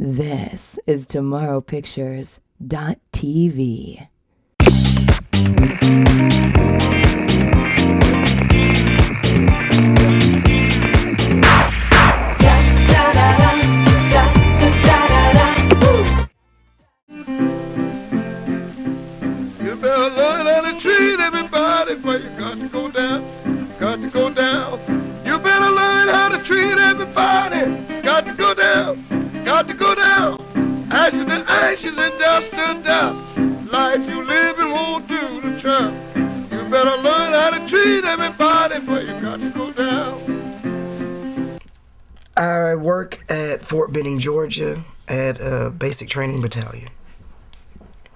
This is Tomorrowpictures.TV. You better learn how to treat everybody, for you got to go down, got to go down. You better learn how to treat everybody, got to go down, got to go down. Ashes to ashes and dust to dust. Life you living won't do the trust. You better learn how to treat everybody, for you got to go down. I work at Fort Benning, Georgia, at a basic training battalion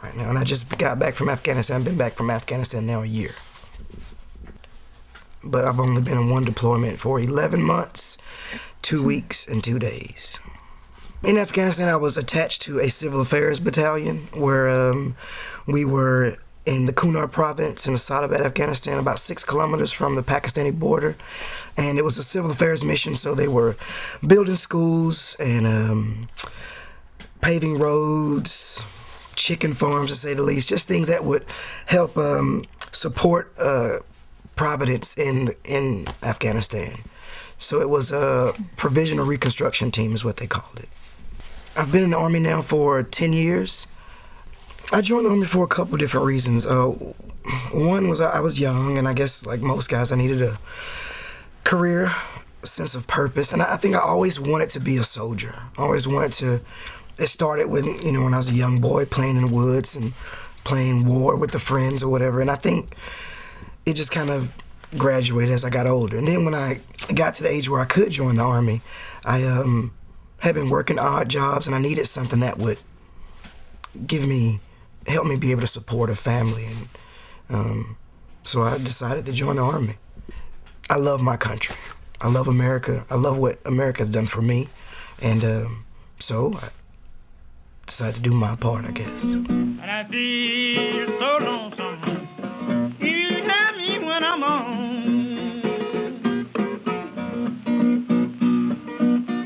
right now, and I just got back from Afghanistan. I've been back from Afghanistan now a year, but I've only been in one deployment for 11 months, 2 weeks, and 2 days. In Afghanistan, I was attached to a civil affairs battalion where we were in the Kunar province in Asadabad, Afghanistan, about 6 kilometers from the Pakistani border. And it was a civil affairs mission, so they were building schools and paving roads, chicken farms, to say the least, just things that would help support Providence in Afghanistan. So it was a provisional reconstruction team is what they called it. I've been in the Army now for 10 years. I joined the Army for a couple different reasons. One was I was young, and I guess like most guys, I needed a career, sense of purpose, and I think I always wanted to be a soldier. I always wanted to. It started with, when I was a young boy playing in the woods and playing war with the friends or whatever, and I think it just kind of graduated as I got older. And then when I got to the age where I could join the Army, I had been working odd jobs, and I needed something that would help me be able to support a family, and so I decided to join the Army. I love my country. I love America. I love what America's done for me, and so I decided to do my part, I guess. And I feel so lonesome. You have me when I'm on.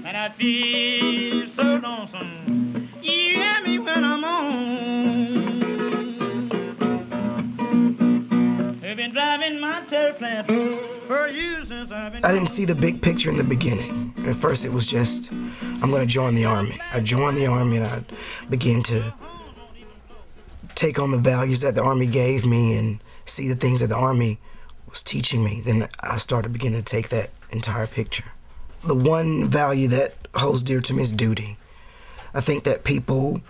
And I feel so lonesome. You have me when I'm on. I've been driving my tail plant for you since I've been. I didn't see the big picture in the beginning. At first it was just, I'm going to join the Army. I joined the Army, and I began to take on the values that the Army gave me and see the things that the Army was teaching me. Then I started beginning to take that entire picture. The one value that holds dear to me is duty. I think that people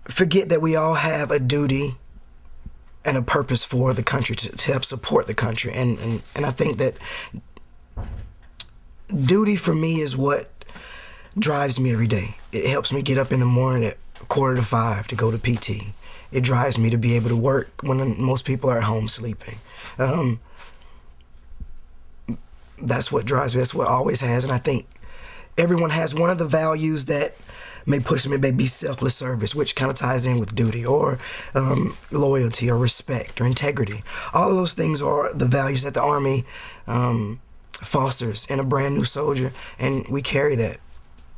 forget that we all have a duty and a purpose for the country, to help support the country. And I think that duty for me is what drives me every day. It helps me get up in the morning at 4:45 to go to PT. It drives me to be able to work when most people are at home sleeping. That's what drives me. That's what always has. And I think everyone has one of the values that may push them. It may be selfless service, which kind of ties in with duty, or loyalty, or respect, or integrity. All of those things are the values that the Army fosters in a brand new soldier, and we carry that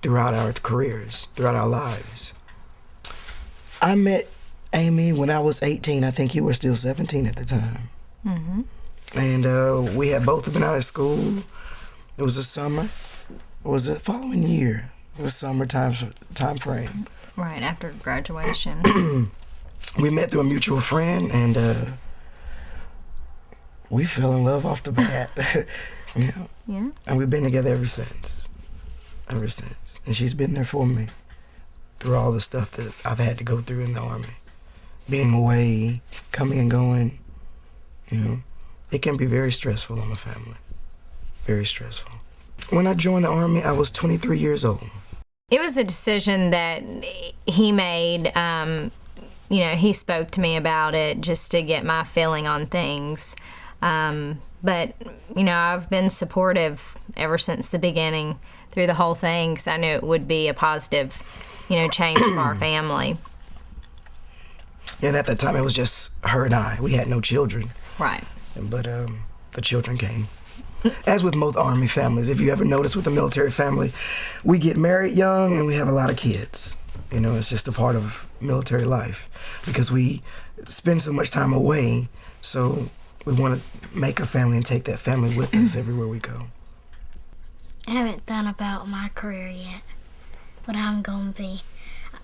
throughout our careers, throughout our lives. I met Amy when I was 18. I think you were still 17 at the time. Mm-hmm. And we had both been out of school. It was the summer. Or was it the following year? It was summer time frame. Right, after graduation. We met through a mutual friend, and we fell in love off the bat. Yeah. And we've been together ever since. And she's been there for me through all the stuff that I've had to go through in the Army. Being away, coming and going, it can be very stressful on the family. Very stressful. When I joined the Army, I was 23 years old. It was a decision that he made. He spoke to me about it just to get my feeling on things. But, I've been supportive ever since the beginning through the whole thing, because I knew it would be a positive, change for our family. And at that time, it was just her and I. We had no children. Right. But the children came. As with most Army families, if you ever notice with the military family, we get married young and we have a lot of kids. You know, it's just a part of military life because we spend so much time away, so we want to make a family and take that family with us everywhere we go. I haven't thought about my career yet, what I'm going to be.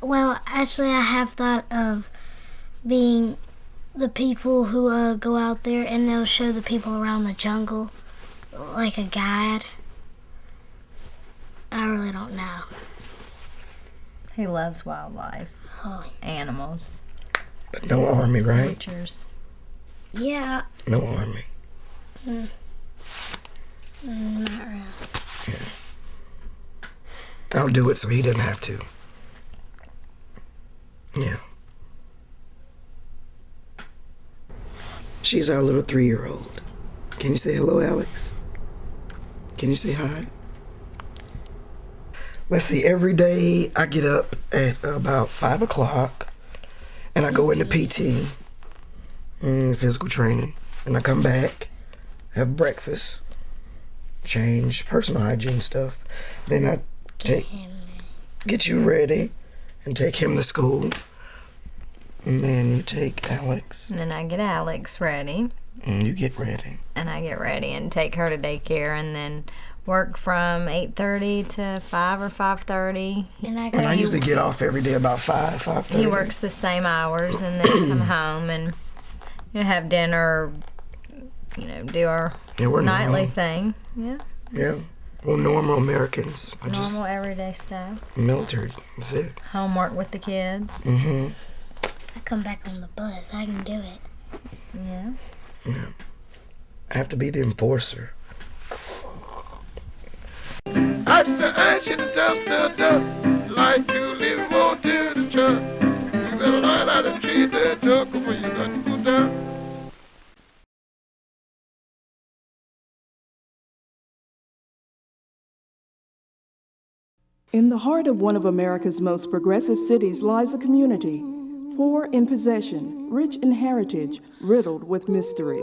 Well, actually, I have thought of being the people who go out there and they'll show the people around the jungle, like a guide. I really don't know. He loves wildlife, Oh, animals, But no Army, right? creatures. yeah, No Army. not really. I'll do it so he doesn't have to. Yeah. She's our little 3-year-old. Can you say hello, Alex? Can you say hi? Let's see, every day I get up at about 5 o'clock and I go into PT, physical training, and I come back, have breakfast, change, personal hygiene stuff. Then I get you ready and take him to school. And then you take Alex. And then I get Alex ready. And you get ready. And I get ready and take her to daycare and then work from 8:30 to 5 or 5:30. And I And I usually get off every day about 5:30. He works the same hours and then come home and have dinner, do our Yeah, we're nightly normal. thing. Yeah. Yeah. Well, normal Americans. I just Normal everyday stuff. military. That's it. Homework with the kids. Mm-hmm. I come back on the bus. I can do it. Yeah. I have to be the enforcer. I should have just like you live more to the church. You better learn how to treat that joker when you got to go down. In the heart of one of America's most progressive cities lies a community, poor in possession, rich in heritage, riddled with mystery,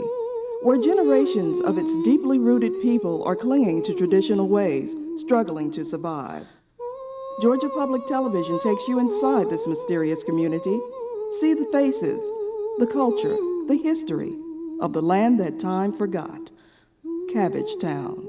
where generations of its deeply rooted people are clinging to traditional ways, struggling to survive. Georgia Public Television takes you inside this mysterious community. See the faces, the culture, the history of the land that time forgot, Cabbage Town.